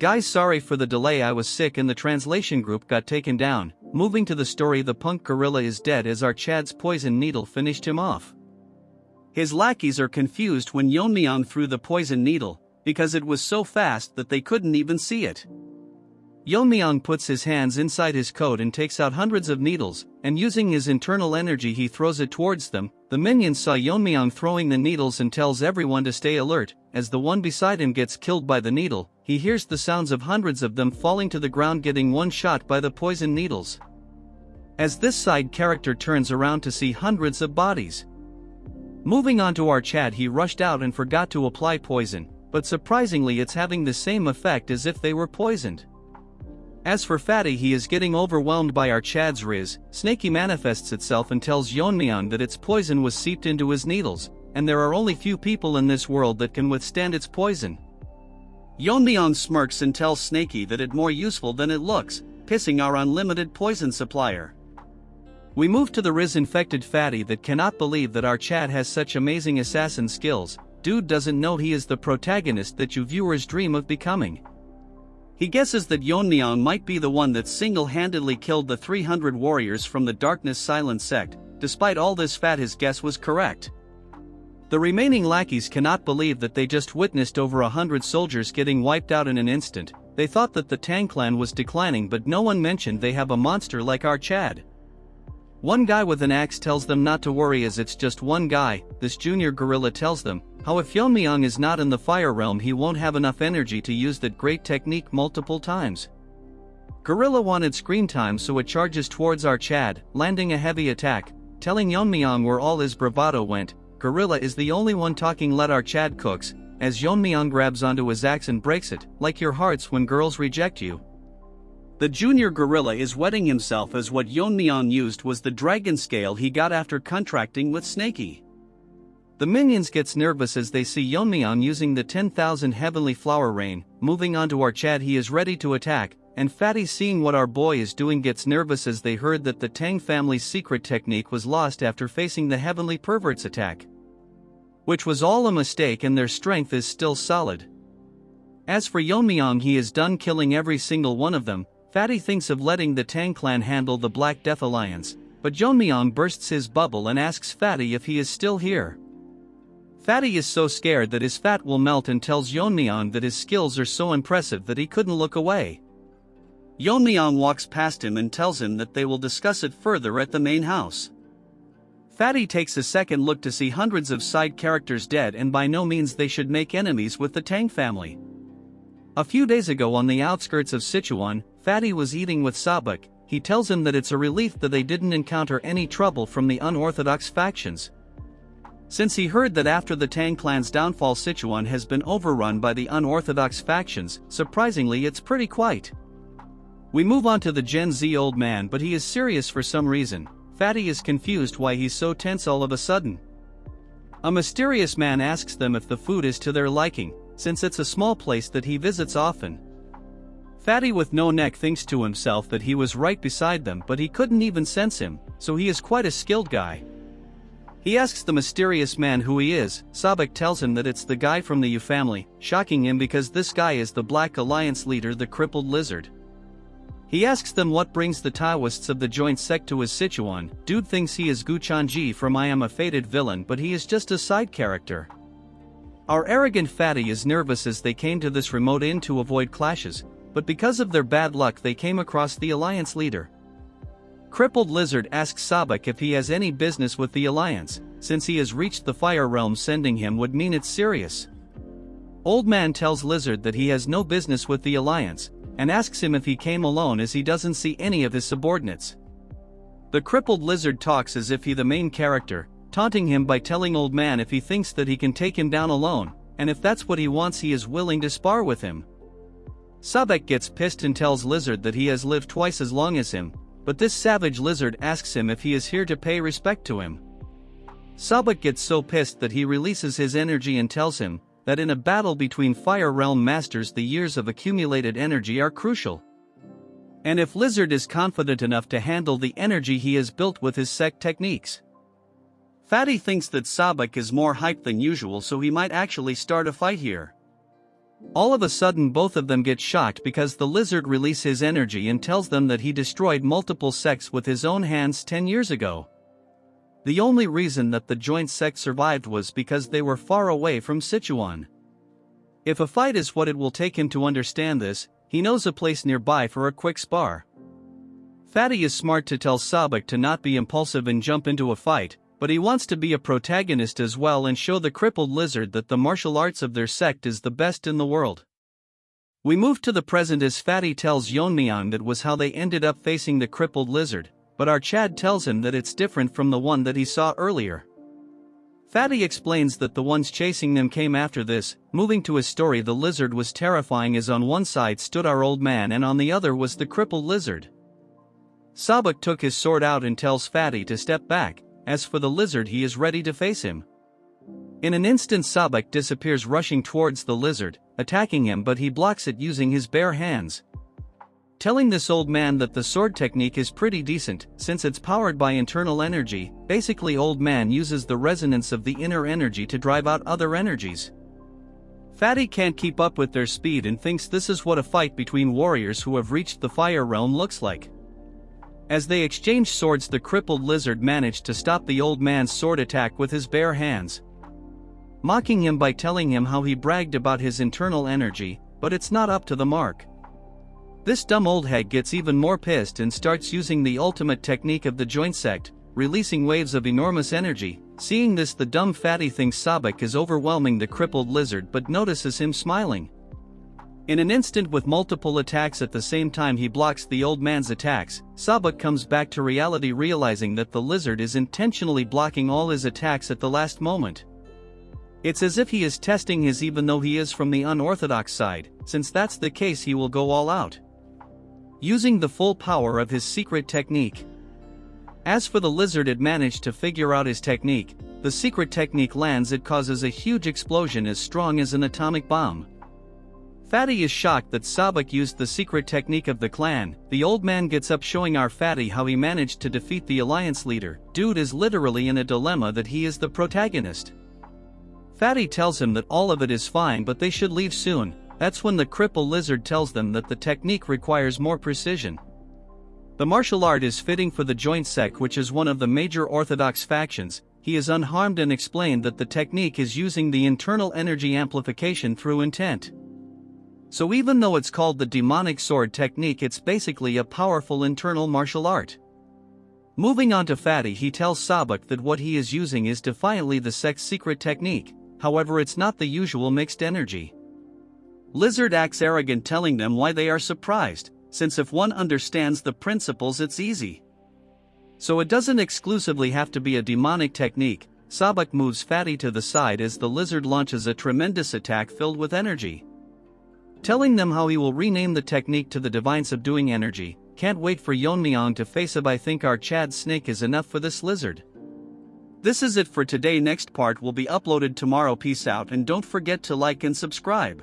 Guys, sorry for the delay, I was sick and the translation group got taken down. Moving to the story, the punk gorilla is dead as our Chad's poison needle finished him off. His lackeys are confused when Yeon-myeong threw the poison needle, because it was so fast that they couldn't even see it. Yeon-myeong puts his hands inside his coat and takes out hundreds of needles, and using his internal energy he throws it towards them. The minions saw Yeon-myeong throwing the needles and tells everyone to stay alert. As the one beside him gets killed by the needle, he hears the sounds of hundreds of them falling to the ground, getting one shot by the poison needles. As this side character turns around to see hundreds of bodies. Moving on to our Chad, he rushed out and forgot to apply poison, but surprisingly it's having the same effect as if they were poisoned. As for Fatty, he is getting overwhelmed by our Chad's riz. Snaky manifests itself and tells Yeon-myeong that its poison was seeped into his needles, and there are only few people in this world that can withstand its poison. Yeon-myeong smirks and tells Snaky that it's more useful than it looks, pissing our unlimited poison supplier. We move to the riz-infected Fatty that cannot believe that our Chad has such amazing assassin skills. Dude doesn't know he is the protagonist that you viewers dream of becoming. He guesses that Yeon-myeong might be the one that single-handedly killed the 300 warriors from the Darkness Silent sect. Despite all this fat, his guess was correct. The remaining lackeys cannot believe that they just witnessed over 100 soldiers getting wiped out in an instant. They thought that the Tang clan was declining, but no one mentioned they have a monster like our Chad. One guy with an axe tells them not to worry as it's just one guy. This junior gorilla tells them how if Yeon-myeong is not in the fire realm he won't have enough energy to use that great technique multiple times. Gorilla wanted screen time, so it charges towards our Chad, landing a heavy attack, telling Yeon-myeong where all his bravado went. Gorilla is the only one talking. Let our Chad cooks, as Yeon-myeong grabs onto his axe and breaks it, like your hearts when girls reject you. The junior gorilla is wetting himself as what Yeon-myeong used was the dragon scale he got after contracting with Snaky. The minions gets nervous as they see Yeon-myeong using the 10,000 heavenly flower rain. Moving on to our Chad, he is ready to attack, and Fatty, seeing what our boy is doing, gets nervous as they heard that the Tang family's secret technique was lost after facing the heavenly pervert's attack, which was all a mistake, and their strength is still solid. As for Yeon-myeong, he is done killing every single one of them. Fatty thinks of letting the Tang clan handle the Black Death Alliance, but Yeon-myeong bursts his bubble and asks Fatty if he is still here. Fatty is so scared that his fat will melt and tells Yeon-myeong that his skills are so impressive that he couldn't look away. Yeon-myeong walks past him and tells him that they will discuss it further at the main house. Fatty takes a second look to see hundreds of side characters dead, and by no means they should make enemies with the Tang family. A few days ago on the outskirts of Sichuan, Fatty was eating with Sabuk. He tells him that it's a relief that they didn't encounter any trouble from the unorthodox factions, since he heard that after the Tang clan's downfall Sichuan has been overrun by the unorthodox factions. Surprisingly, it's pretty quiet. We move on to the Gen Z old man, but he is serious for some reason. Fatty is confused why he's so tense all of a sudden. A mysterious man asks them if the food is to their liking, since it's a small place that he visits often. Fatty with no neck thinks to himself that he was right beside them, but he couldn't even sense him, so he is quite a skilled guy. He asks the mysterious man who he is. Sabuk tells him that it's the guy from the Yu family, shocking him because this guy is the Black Alliance leader, the crippled lizard. He asks them what brings the Taoists of the joint sect to his Sichuan. Dude thinks he is Gu Chanji from I Am a Fated Villain, but he is just a side character. Our arrogant Fatty is nervous as they came to this remote inn to avoid clashes, but because of their bad luck they came across the Alliance leader. Crippled Lizard asks Sabuk if he has any business with the Alliance, since he has reached the Fire Realm. Sending him would mean it's serious. Old Man tells Lizard that he has no business with the Alliance, and asks him if he came alone as he doesn't see any of his subordinates. The crippled Lizard talks as if he the main character, taunting him by telling Old Man if he thinks that he can take him down alone, and if that's what he wants he is willing to spar with him. Sabuk gets pissed and tells Lizard that he has lived twice as long as him, but this savage lizard asks him if he is here to pay respect to him. Sabuk gets so pissed that he releases his energy and tells him that in a battle between Fire Realm masters the years of accumulated energy are crucial. And if Lizard is confident enough to handle the energy he has built with his sect techniques. Fatty thinks that Sabuk is more hyped than usual, so he might actually start a fight here. All of a sudden both of them get shocked because the lizard releases his energy and tells them that he destroyed multiple sects with his own hands 10 years ago. The only reason that the joint sect survived was because they were far away from Sichuan. If a fight is what it will take him to understand this, he knows a place nearby for a quick spar. Fatty is smart to tell Sabuk to not be impulsive and jump into a fight, but he wants to be a protagonist as well and show the crippled lizard that the martial arts of their sect is the best in the world. We move to the present as Fatty tells Yeon-myeong that was how they ended up facing the crippled lizard, but our Chad tells him that it's different from the one that he saw earlier. Fatty explains that the ones chasing them came after this. Moving to his story, the lizard was terrifying as on one side stood our old man and on the other was the crippled lizard. Sabuk took his sword out and tells Fatty to step back. As for the lizard, he is ready to face him. In an instant Sabuk disappears rushing towards the lizard, attacking him, but he blocks it using his bare hands. Telling this old man that the sword technique is pretty decent, since it's powered by internal energy. Basically old man uses the resonance of the inner energy to drive out other energies. Fatty can't keep up with their speed and thinks this is what a fight between warriors who have reached the fire realm looks like. As they exchange swords, the crippled lizard managed to stop the old man's sword attack with his bare hands, mocking him by telling him how he bragged about his internal energy, but it's not up to the mark. This dumb old head gets even more pissed and starts using the ultimate technique of the joint sect, releasing waves of enormous energy. Seeing this, the dumb Fatty thinks Sabuk is overwhelming the crippled lizard but notices him smiling. In an instant, with multiple attacks at the same time, he blocks the old man's attacks. Sabuk comes back to reality, realizing that the lizard is intentionally blocking all his attacks at the last moment. It's as if he is testing his, even though he is from the unorthodox side. Since that's the case, he will go all out, using the full power of his secret technique. As for the lizard, it managed to figure out his technique. The secret technique lands, it causes a huge explosion as strong as an atomic bomb. Fatty is shocked that Sabuk used the secret technique of the clan. The old man gets up, showing our Fatty how he managed to defeat the alliance leader. Dude is literally in a dilemma that he is the protagonist. Fatty tells him that all of it is fine but they should leave soon. That's when the crippled lizard tells them that the technique requires more precision. The martial art is fitting for the joint sect, which is one of the major orthodox factions. He is unharmed and explained that the technique is using the internal energy amplification through intent. So even though it's called the demonic sword technique, it's basically a powerful internal martial art. Moving on to Fatty, he tells Sabuk that what he is using is defiantly the sect's secret technique, however it's not the usual mixed energy. Lizard acts arrogant, telling them why they are surprised, since if one understands the principles it's easy. So it doesn't exclusively have to be a demonic technique. Sabuk moves Fatty to the side as the lizard launches a tremendous attack filled with energy, telling them how he will rename the technique to the divine subduing energy. Can't wait for Yeon-myeong to face up. I think our Chad snake is enough for this lizard. This is it for today. Next part will be uploaded tomorrow. Peace out and don't forget to like and subscribe.